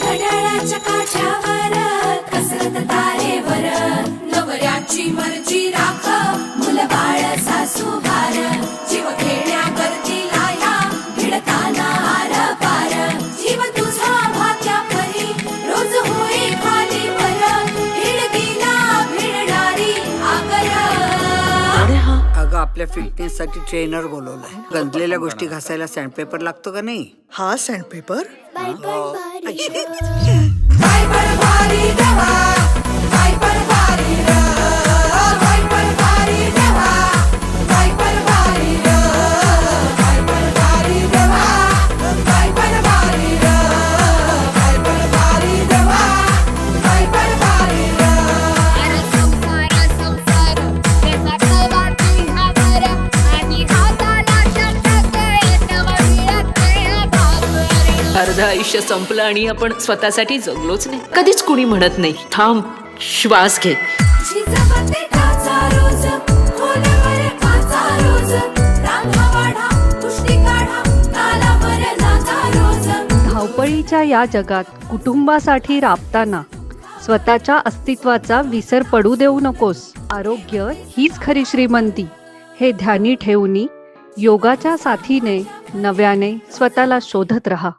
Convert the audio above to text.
घड्याळाच्या काठावर कसरत तारेवर नवऱ्याची मर्जी राख मुल बाळ सासू भार जीव खेळण्यावरती लाया भिडताना आर पार जीव तुझा भात्या परी रोज होई खाली वर हिडकीला भिडणारी आगर. अगं आपल्या फिटनेस साठी ट्रेनर बोलवलाय. गंजलेल्या गोष्टी घासायला सँडपेपर लागतो का नाही? हा सँडपेपर बाय पण भारी देवा बाय पण भारी र बाय पण भारी देवा बाय पण भारी र बाय पण भारी देवा बाय पण भारी र बाय पण भारी देवा बाय पण भारी र. संसार त्याचा कवाटी हावर आणि हाताला शब्द मिळत भाकर. अर्ध आयुष्य संपलं आणि आपण स्वतःसाठी जगलोच नाही. कधीच कुणी म्हणत नाही थांब, श्वास घे. झिजवते टाचा रोज खोलवर काचा रोज रांगा वाढा कुस्ती काढा तालावर नाचा रोज. धावपळीच्या या जगात कुटुंबासाठी राबताना स्वतःच्या अस्तित्वाचा विसर पडू देऊ नकोस. आरोग्य हीच खरी श्रीमंती हे ध्यानी ठेवून योगाच्या साथीने नव्याने स्वतःला शोधत रहा.